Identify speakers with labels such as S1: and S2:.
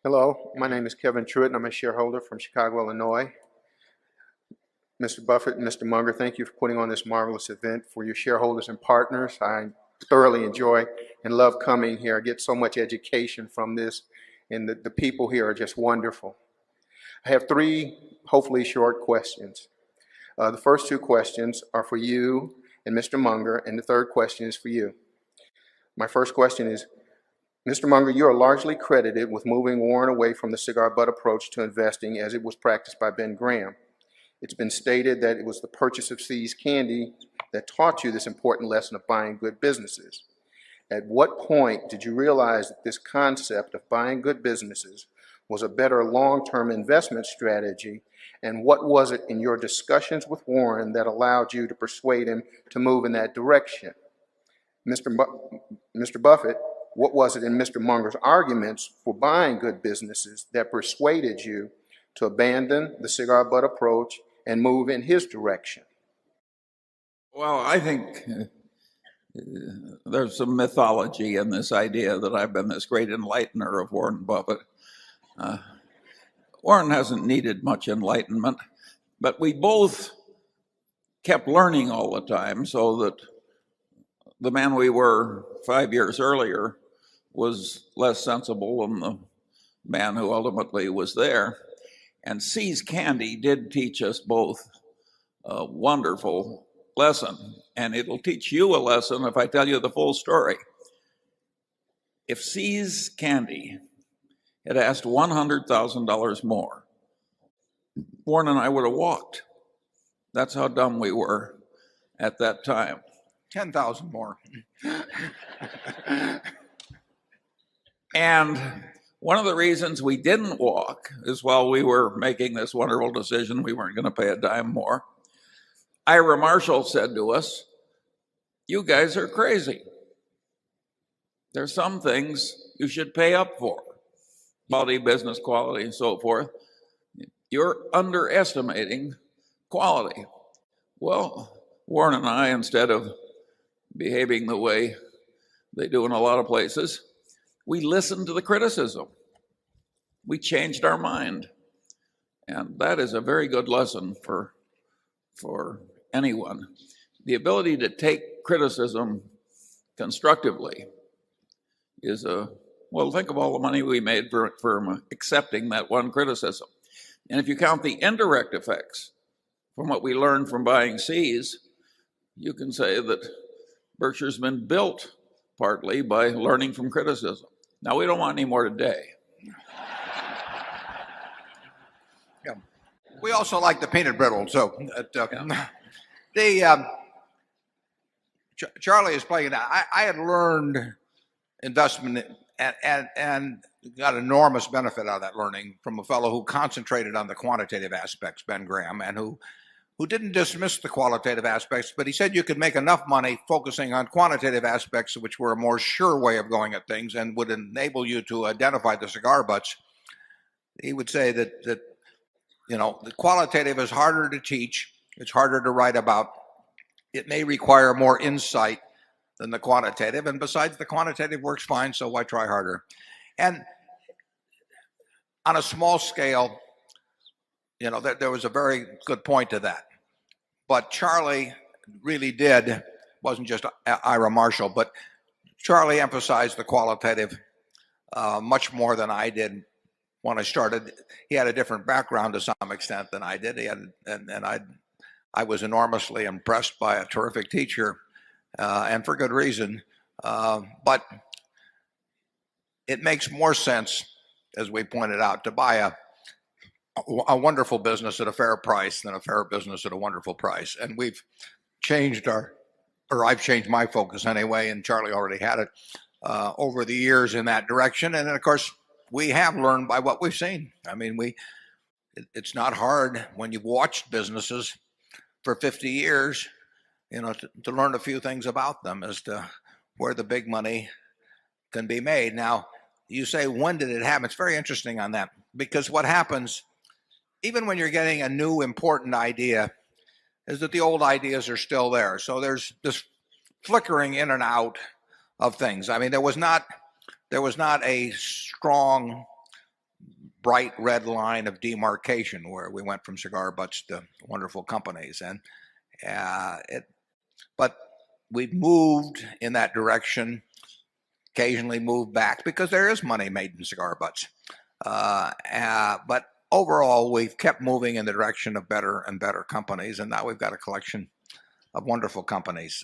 S1: Hello, my name is Kevin Truitt, and I'm a shareholder from Chicago, Illinois. Mr. Buffett and Mr. Munger, thank you for putting on this marvelous event for your shareholders and partners. I thoroughly enjoy and love coming here. I get so much education from this, and the people here are just wonderful. I have three, hopefully short questions. The first two questions are for you and Mr. Munger, and the third question is for you. My first question is, Mr. Munger, you are largely credited with moving Warren away from the cigar butt approach to investing as it was practiced by Ben Graham. It's been stated that it was the purchase of See's Candy that taught you this important lesson of buying good businesses. At what point did you realize that this concept of buying good businesses was a better long-term investment strategy, and what was it in your discussions with Warren that allowed you to persuade him to move in that direction? Mr. Buffett, what was it in Mr. Munger's arguments for buying good businesses that persuaded you to abandon the cigar butt approach and move in his direction?
S2: Well, I think there's some mythology in this idea that I've been this great enlightener of Warren Buffett. Warren hasn't needed much enlightenment, but we both kept learning all the time, so that the man we were 5 years earlier was less sensible than the man who ultimately was there. And See's Candy did teach us both a wonderful lesson, and it'll teach you a lesson if I tell you the full story. If See's Candy had asked $100,000 more, Warren and I would have walked. That's how dumb we were at that time.
S3: 10,000 more.
S2: And one of the reasons we didn't walk is while we were making this wonderful decision, we weren't going to pay a dime more. Ira Marshall said to us, "You guys are crazy. There's some things you should pay up for, quality, business quality, and so forth. You're underestimating quality." Well, Warren and I, instead of behaving the way they do in a lot of places, we listened to the criticism. We changed our mind. And that is a very good lesson for anyone. The ability to take criticism constructively is well, think of all the money we made for accepting that one criticism. And if you count the indirect effects from what we learned from buying See's, you can say that Berkshire's been built partly by learning from criticism. Now, we don't want any more today.
S3: Yeah. We also like the peanut brittle. So Charlie is playing that. I had learned investment and got enormous benefit out of that learning from a fellow who concentrated on the quantitative aspects, Ben Graham, and who didn't dismiss the qualitative aspects, but he said you could make enough money focusing on quantitative aspects, which were a more sure way of going at things and would enable you to identify the cigar butts. He would say that the qualitative is harder to teach, it's harder to write about, it may require more insight than the quantitative, and besides, the quantitative works fine, so why try harder? And on a small scale, there was a very good point to that. But Charlie really wasn't just Ira Marshall, but Charlie emphasized the qualitative much more than I did when I started. He had a different background to some extent than I did. I was enormously impressed by a terrific teacher, and for good reason. But it makes more sense, as we pointed out, to buy a wonderful business at a fair price than a fair business at a wonderful price. And we've changed I've changed my focus anyway, and Charlie already had it over the years in that direction. And of course, we have learned by what we've seen. I mean, it's not hard when you've watched businesses for 50 years, to learn a few things about them as to where the big money can be made. Now, you say, when did it happen? It's very interesting on that, because what happens, even when you're getting a new important idea, is that the old ideas are still there. So there's this flickering in and out of things. I mean, there was not a strong bright red line of demarcation where we went from cigar butts to wonderful companies. And but we've moved in that direction, occasionally moved back because there is money made in cigar butts. But overall, we've kept moving in the direction of better and better companies, and now we've got a collection of wonderful companies.